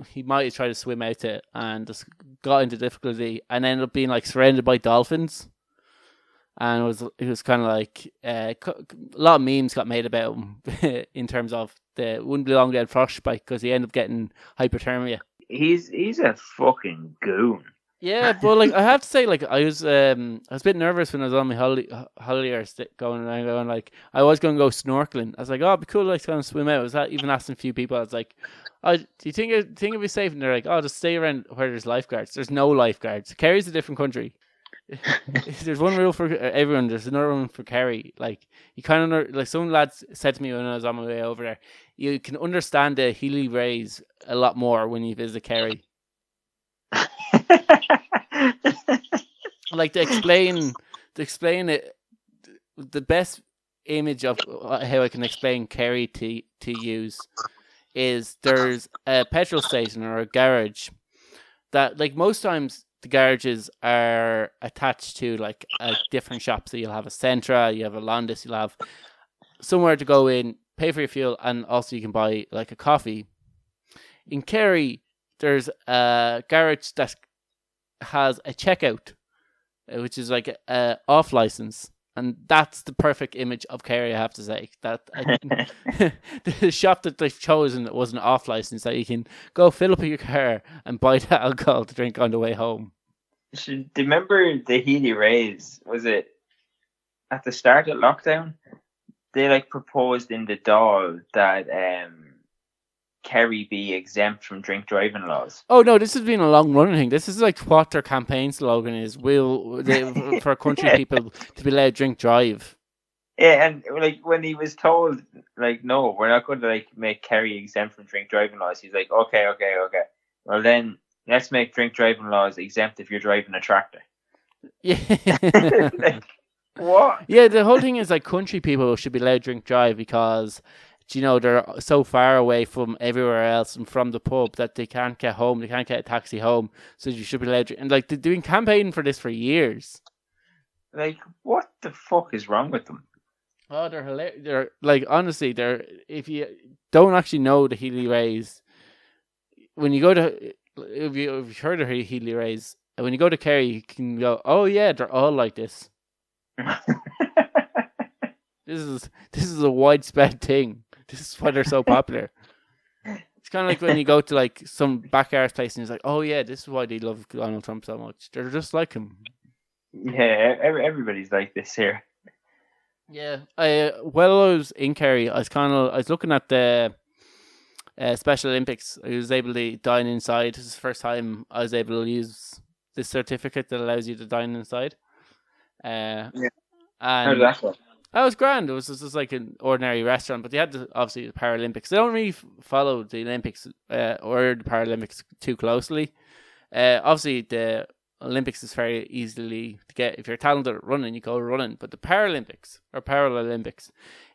he might have tried to swim out to it and just got into difficulty and ended up being like surrounded by dolphins. And it was kind of like a lot of memes got made about him in terms of the wouldn't be long getting frostbite because he ended up getting hypothermia. He's a fucking goon. Yeah, but like I have to say, like I was a bit nervous when I was on my holiday going around going like I was going to go snorkeling. I was like, oh, it'd be cool, like to go and swim out. I was even asking a few people. I was like, oh, do you think it'd be safe? And they're like, oh, just stay around where there's lifeguards. There's no lifeguards. Kerry's a different country. There's one rule for everyone. There's another one for Kerry. Like you kind of like some lads said to me when I was on my way over there, you can understand the Healy Rays a lot more when you visit Kerry. Like to explain it, the best image of how I can explain Kerry to use is there's a petrol station or a garage that like most times the garages are attached to like a different shop. So you'll have a Centra, you have a Londis, you'll have somewhere to go in, pay for your fuel, and also you can buy like a coffee. In Kerry, there's a garage that has a checkout, which is like a off license, and that's the perfect image of Kerry. I have to say that the shop that they've chosen wasn't off license, that you can go fill up your car and buy the alcohol to drink on the way home. Do you remember the Healy Rays? Was it at the start of lockdown? they like proposed in the Dáil that Kerry be exempt from drink driving laws. Oh no, this has been a long running thing. This is like what their campaign slogan is: for country people to be allowed to drink drive. Yeah, and like when he was told, like, no, we're not going to like make Kerry exempt from drink driving laws. He's like, okay. Well then, let's make drink driving laws exempt if you're driving a tractor. Yeah. Like, what? Yeah, the whole thing is like country people should be allowed to drink drive because, they're so far away from everywhere else and from the pub that they can't get home. They can't get a taxi home. So you should be allowed to. And like they're doing campaigning for this for years. Like, what the fuck is wrong with them? Oh, they're hilarious. They're like, honestly, if you don't actually know the Healy Rays, when you go to, if you've heard of Healy Rays, when you go to Kerry, you can go, oh yeah, they're all like this. This is a widespread thing. This is why they're so popular. It's kind of like when you go to like some backyard place and it's like, oh yeah, this is why they love Donald Trump so much. They're just like him. Yeah, everybody's like this here. Yeah, while I was in Kerry, I was looking at the Special Olympics. I was able to dine inside. This is the first time I was able to use this certificate that allows you to dine inside. Yeah. And how did that go? That was grand. It was just like an ordinary restaurant, but they had obviously the Paralympics. They don't really follow the Olympics or the Paralympics too closely. Obviously, the Olympics is very easily to get. If you're talented at running, you go running. But the Paralympics or Paralympics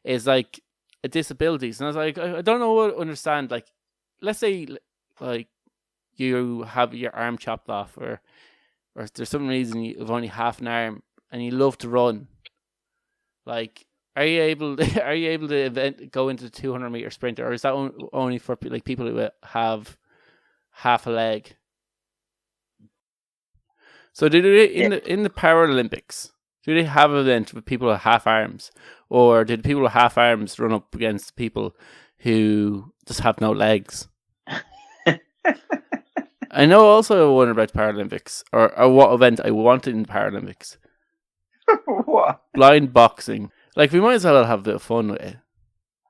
is like a disabilities. And I was like, I don't know what to understand. Like, let's say like you have your arm chopped off or there's some reason you've only half an arm and you love to run. Like, are you able to go into the 200-meter sprint, or is that only for like people who have half a leg? So do they in the Paralympics? Do they have an event with people with half arms, or did people with half arms run up against people who just have no legs? I know also one about the Paralympics, or what event I wanted in the Paralympics. What? Blind boxing. Like, we might as well have a bit of fun with it.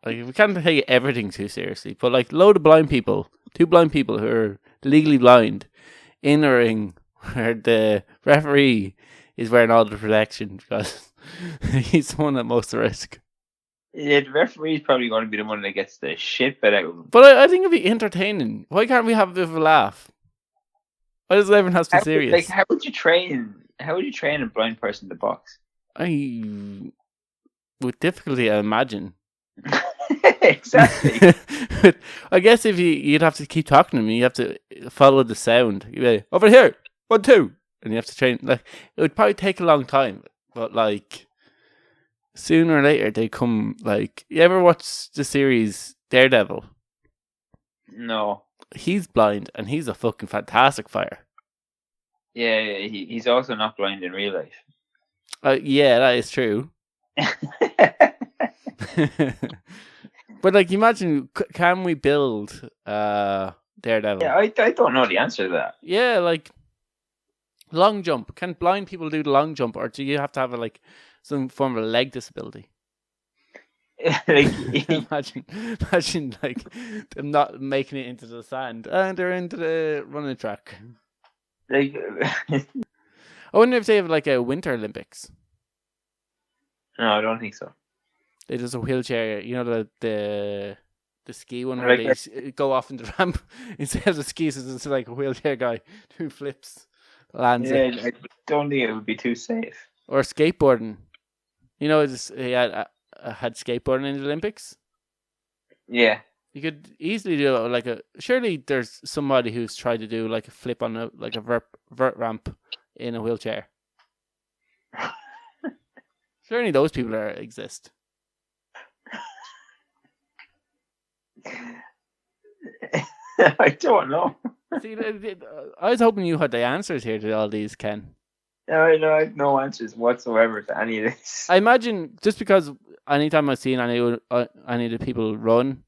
Like, we can't take everything too seriously. But, like, load of blind people, two blind people who are legally blind, in a ring where the referee is wearing all the protection because he's the one at most risk. Yeah, the referee's probably going to be the one that gets the shit bit out of him. But I think it'd be entertaining. Why can't we have a bit of a laugh? Why does everyone have to be serious? Like, how would you train a blind person to box? With difficulty, I imagine. Exactly. I guess if you'd have to keep talking to me, you have to follow the sound. You'd be like, over here, 1, 2, and you have to train. Like, it would probably take a long time, but like sooner or later they come. Like, you ever watch the series Daredevil? No. He's blind and he's a fucking fantastic fighter. Yeah, he's also not blind in real life. Yeah, that is true. But like, imagine, can we build Daredevil? Yeah, I don't know the answer to that. Yeah, like long jump. Can blind people do the long jump, or do you have to have like some form of a leg disability? Like, imagine like them not making it into the sand and they're into the running track. Like, I wonder if they have like a Winter Olympics. No, I don't think so. They just a wheelchair, the ski one where like they go off in the ramp instead of the skis. It's like a wheelchair guy who flips, lands it. I don't think it would be too safe. Or skateboarding. He had skateboarding in the Olympics. Yeah, you could easily do like surely there's somebody who's tried to do like a flip on a vert ramp in a wheelchair. Surely those people exist. I don't know. See, I was hoping you had the answers here to all these, Ken. No, I have no answers whatsoever to any of this. I imagine just because anytime I've seen any of the people run,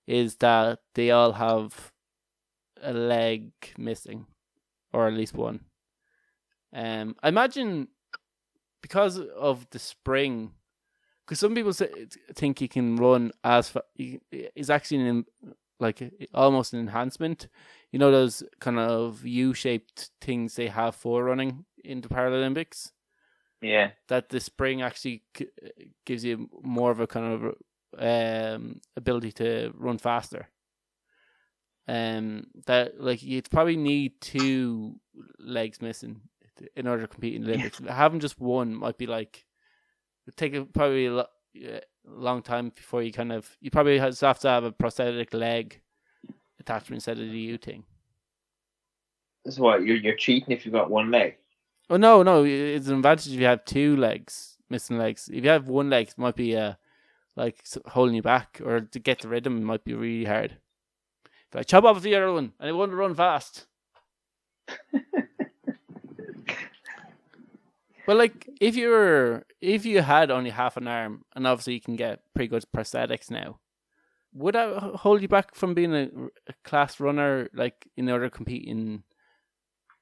is that they all have a leg missing, or at least one. I imagine because of the spring because some people think he can run as is actually almost an enhancement. You know those kind of U-shaped things they have for running in the Paralympics. Yeah. That the spring actually gives you more of a kind of ability to run faster. That you'd probably need 2 legs missing in order to compete in the Olympics. Having just one might be take probably a long time before you probably have to have a prosthetic leg attachment instead of the U thing. So what? You're cheating if you've got one leg? Oh no! It's an advantage if you have 2 missing legs. If you have one leg, it might be holding you back, or to get the rhythm it might be really hard. But chop off the other one, and it won't run fast. But if you had only half an arm, and obviously you can get pretty good prosthetics now, would that hold you back from being a class runner, in order to compete in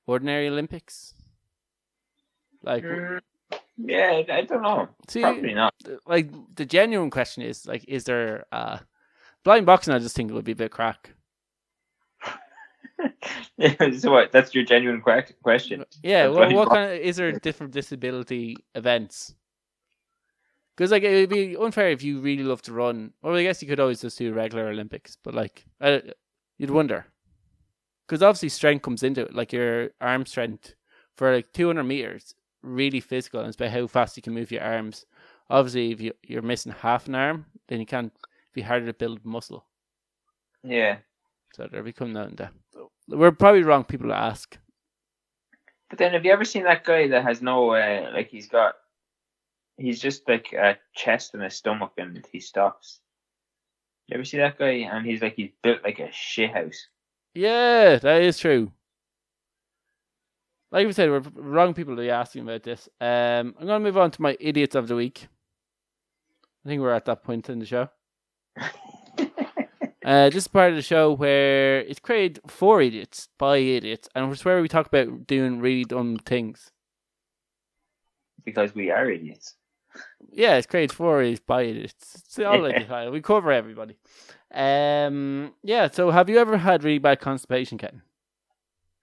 ordinary Olympics? Yeah, I don't know. See, probably not. The genuine question is there blind boxing? I just think it would be a bit crack. So what? That's your genuine question? Yeah. Well, what kind of is there different disability events? Because it would be unfair if you really love to run. Well, I guess you could always just do regular Olympics, but you'd wonder. Because obviously strength comes into it, your arm strength for 200 meters, really physical, and it's about how fast you can move your arms. Obviously, if you're missing half an arm, then it can be harder to build muscle. Yeah. So there we come down to. We're probably wrong people to ask. But then, have you ever seen that guy that has no he's just a chest and a stomach, and he stops? You ever see that guy? And he's built like a shit house. Yeah, that is true. Like we said, we're wrong people to be asking about this. I'm going to move on to my idiots of the week. I think we're at that point in the show. This is part of the show where it's created for idiots, by idiots, and it's where we talk about doing really dumb things. Because we are idiots. Yeah, it's created for idiots, by idiots. It's all idiots. We cover everybody. So have you ever had really bad constipation, Ken?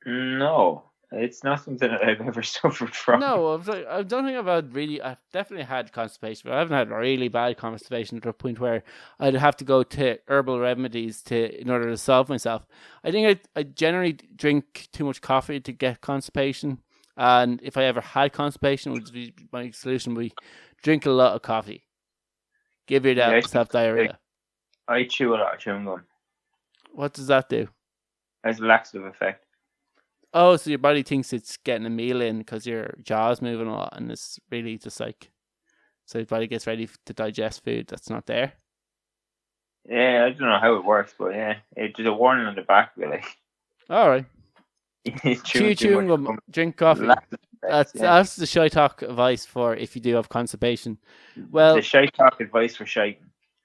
No. It's not something that I've ever suffered from. No, I don't think I've definitely had constipation, but I haven't had really bad constipation to a point where I'd have to go to herbal remedies in order to solve myself. I think I generally drink too much coffee to get constipation, and if I ever had constipation, my solution would be drink a lot of coffee. Give yourself diarrhea. I chew a lot of chewing gum. What does that do? It has a laxative effect. Oh, so your body thinks it's getting a meal in because your jaw's moving a lot, and it's really just so your body gets ready to digest food that's not there. Yeah, I don't know how it works, but yeah, there's a warning on the back of it. All right. Chewing gum, drink coffee. That's the Shite Talk advice for if you do have constipation. Well, the Shite Talk advice for shite.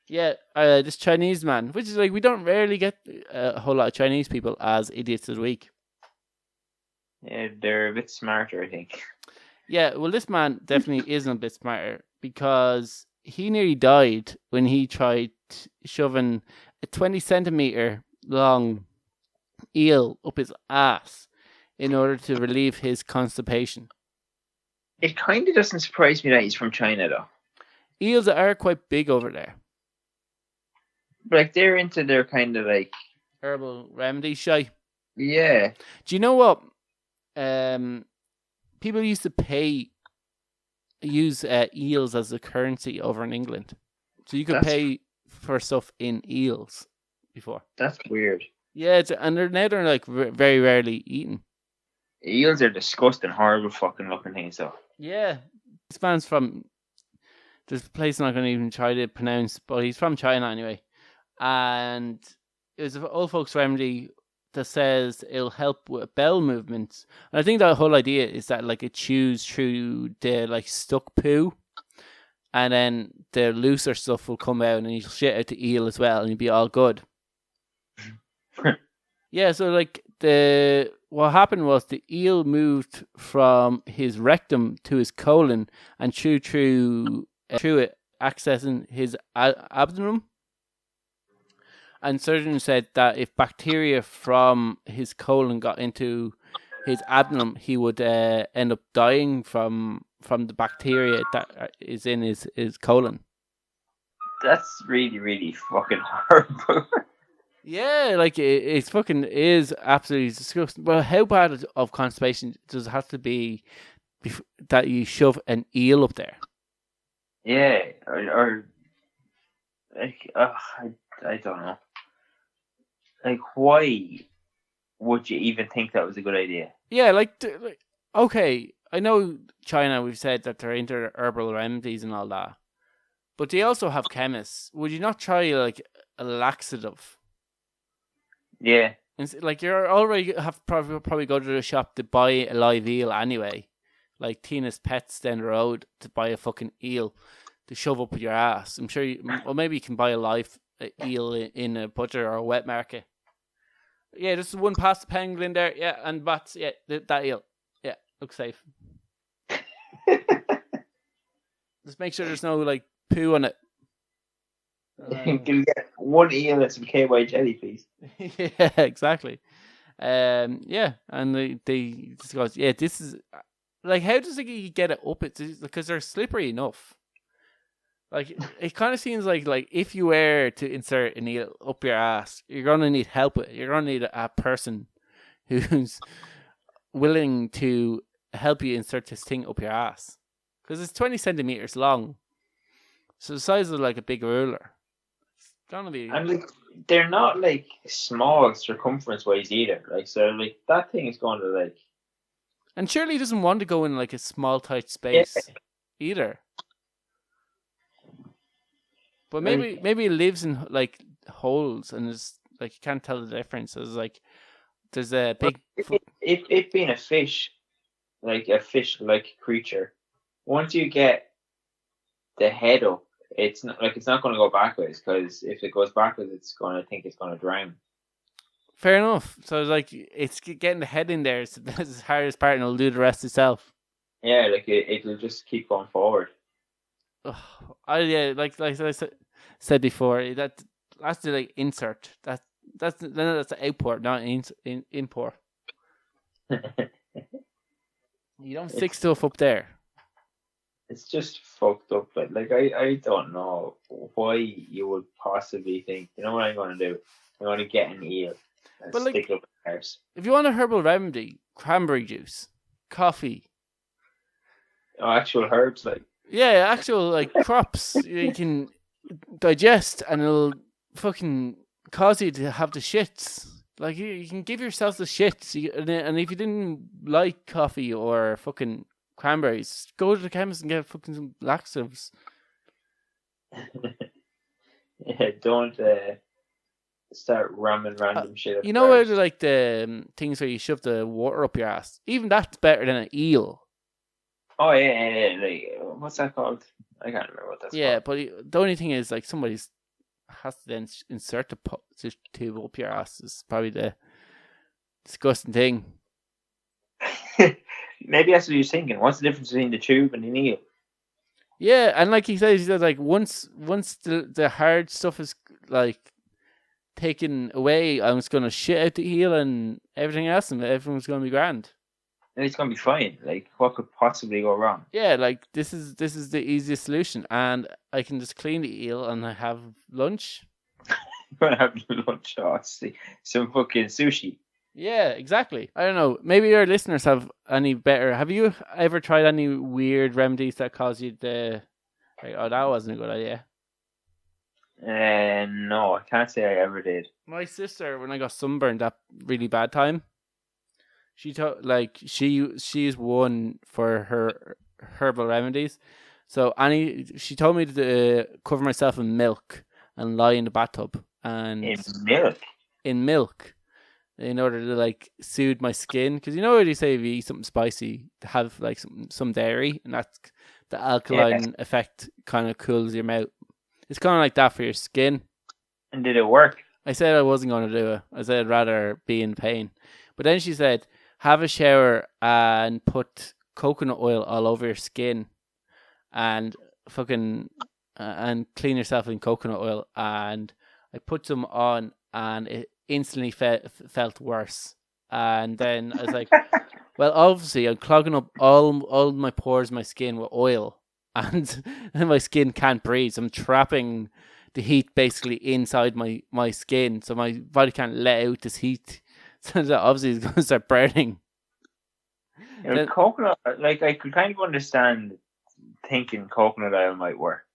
Yeah, this Chinese man, which is we don't rarely get a whole lot of Chinese people as idiots of the week. Yeah, they're a bit smarter, I think. Yeah, well, this man definitely isn't a bit smarter because he nearly died when he tried shoving a 20 centimeter long eel up his ass in order to relieve his constipation. It kind of doesn't surprise me that he's from China, though. Eels are quite big over there. But they're into their kind of herbal remedies, Shite. Yeah. Do you know what? People used to use eels as a currency over in England. So you could pay for stuff in eels before. That's weird. Yeah, and they're very rarely eaten. Eels are disgusting, horrible fucking looking things, though. Yeah. This man's from... There's a place I'm not going to even try to pronounce, but he's from China anyway. And it was an old folks remedy that says it'll help with bowel movements. And I think the whole idea is that it chews through the stuck poo, and then the looser stuff will come out and you'll shit out the eel as well and you'll be all good. Yeah, so what happened was the eel moved from his rectum to his colon and chewed through it accessing his abdomen. And surgeons said that if bacteria from his colon got into his abdomen, he would end up dying from the bacteria that is in his colon. That's really, really fucking horrible. Yeah, like it's fucking is absolutely disgusting. Well, how bad of constipation does it have to be that you shove an eel up there? Yeah, or like I don't know. Like, why would you even think that was a good idea? Yeah, like okay, I know China. We've said that they're into herbal remedies and all that, but they also have chemists. Would you not try like a laxative? Yeah. Like you're already have probably go to the shop to buy a live eel anyway. Like Tina's Pets down the road to buy a fucking eel to shove up your ass. I'm sure or maybe you can buy a live eel in a butcher or a wet market. Yeah, just one past pangolin there. Yeah, and bats. Yeah, that eel. Yeah, looks safe. Just make sure there's no like poo on it. Can you get one eel and some KY jelly, please? Yeah, exactly. Yeah, and they just goes, yeah, this is like, how does he get it up? It's because they're slippery enough. Like it kind of seems like if you were to insert an eel up your ass, you're gonna need help. You're gonna need a person who's willing to help you insert this thing up your ass because it's 20 centimeters long, so the size of like a big ruler. Gonna be, and like they're not like small circumference wise either. Like so, like that thing is going to like. And surely he doesn't want to go in like a small tight space either. But maybe it lives in like holes and it's like you can't tell the difference. It's like there's a big. It being a fish like creature, once you get the head up. It's not going to go backwards because if it goes backwards, it's going to think it's going to drown. Fair enough. So like it's getting the head in there. So that's the hardest part, and it'll do the rest itself. Yeah, like it'll just keep going forward. Yeah, like I said before, that's the like insert. That's the output, not import. You don't stick stuff up there. It's just fucked up. But like I don't know why you would possibly think. You know what I'm going to do? I'm going to get an eel and stick it up in the house. If you want a herbal remedy, cranberry juice, coffee. Oh, actual herbs, like. Yeah, actual like crops you can digest, and it'll fucking cause you to have the shits. Like you can give yourself the shits, and if you didn't like coffee or fucking cranberries, go to the chemist and get fucking some laxatives. Yeah, don't start ramming random shit. You know where like the things where you shove the water up your ass? Even that's better than an eel. Oh yeah. Like, what's that called? I can't remember what that's called. Yeah, but the only thing is like somebody has to then insert the tube up your ass. Is probably the disgusting thing. Maybe that's what you're thinking. What's the difference between the tube and the eel? Yeah, and like he says like once the hard stuff is like taken away, I'm just gonna shit out the eel and everything else, and everyone's gonna be grand. And it's gonna be fine. Like, what could possibly go wrong? Yeah, like this is the easiest solution, and I can just clean the eel and I have lunch. You're gonna have lunch, some fucking sushi. Yeah, exactly. I don't know. Maybe your listeners have any better. Have you ever tried any weird remedies that cause you the? Like, oh, that wasn't a good idea. No, I can't say I ever did. My sister, when I got sunburned that really bad time, she she's one for her herbal remedies. So she told me to cover myself in milk and lie in the bathtub and in milk. In order to like soothe my skin, because you know what you say if you eat something spicy, to have like some dairy, and that's the alkaline effect kind of cools your mouth. It's kind of like that for your skin. And did it work? I said I wasn't going to do it. I said I'd rather be in pain. But then she said, have a shower and put coconut oil all over your skin, and fucking and clean yourself in coconut oil, and I put some on, and it instantly felt worse. And then I was like, well, obviously I'm clogging up all my pores, my skin with oil, and my skin can't breathe. So I'm trapping the heat basically inside my skin, so my body can't let out this heat. So that obviously it's going to start burning. Coconut, like I could kind of understand thinking coconut oil might work.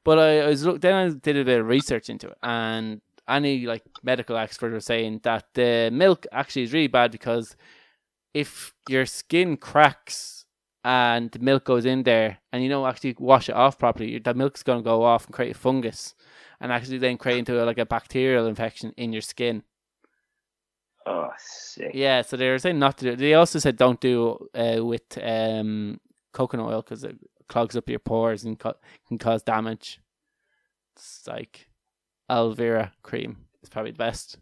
But I did a bit of research into it, and any like medical expert was saying that the milk actually is really bad, because if your skin cracks and the milk goes in there and you don't actually wash it off properly, that milk's going to go off and create a fungus, and actually then create into like a bacterial infection in your skin. Oh, sick. Yeah, so they were saying not to do it. They also said don't do with coconut oil, because it clogs up your pores and can cause damage. It's like aloe vera cream is probably the best.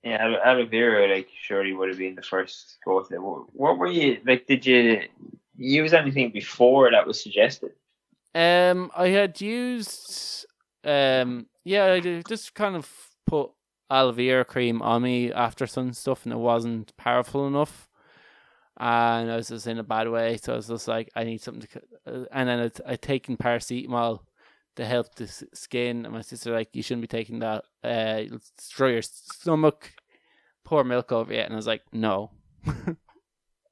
Yeah, aloe vera, like, surely would have been the first go to. What were you, like, did you use anything before that was suggested? I had used, I just kind of put aloe vera cream on me after some stuff, and it wasn't powerful enough. And I was just in a bad way, so I was just like, I need something to. And then I'd taken paracetamol to help the skin, and my sister like, you shouldn't be taking that. It'll destroy your stomach. Pour milk over it, and I was like, no.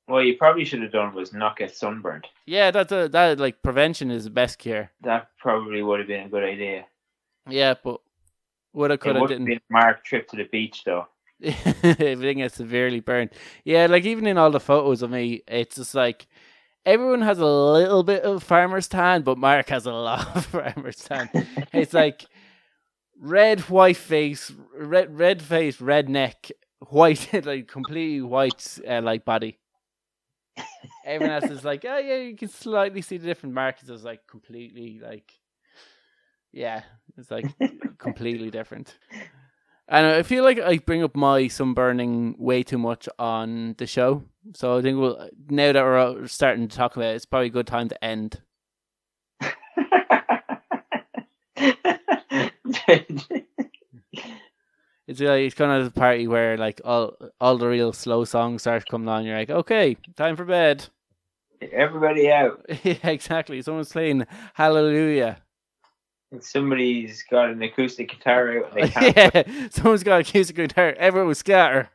What you probably should have done was not get sunburned. Yeah, that like prevention is the best cure. That probably would have been a good idea. Yeah, but could have didn't. It would have been a marked trip to the beach, though. Everything gets severely burned. Yeah, like even in all the photos of me, it's just like everyone has a little bit of farmer's tan, but Mark has a lot of farmer's tan. It's like red face, red neck, white, like completely white, like body. Everyone else is like, oh yeah, you can slightly see the different markings. It's like completely like, yeah, it's like completely different. And I feel like I bring up my sunburning way too much on the show. So I think now that we're starting to talk about it, it's probably a good time to end. It's kind of a party where like all the real slow songs start coming on. You're like, okay, time for bed. Everybody out. Yeah, exactly. Someone's playing Hallelujah. Somebody's got an acoustic guitar out and they can't. Yeah, someone's got an acoustic guitar. Everyone will scatter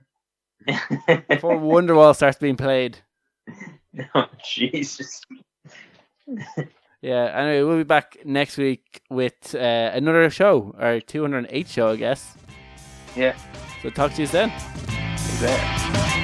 before Wonderwall starts being played. Oh, Jesus. Yeah, anyway, we'll be back next week with another show, our 208th show, I guess. Yeah. So talk to you then. Exactly.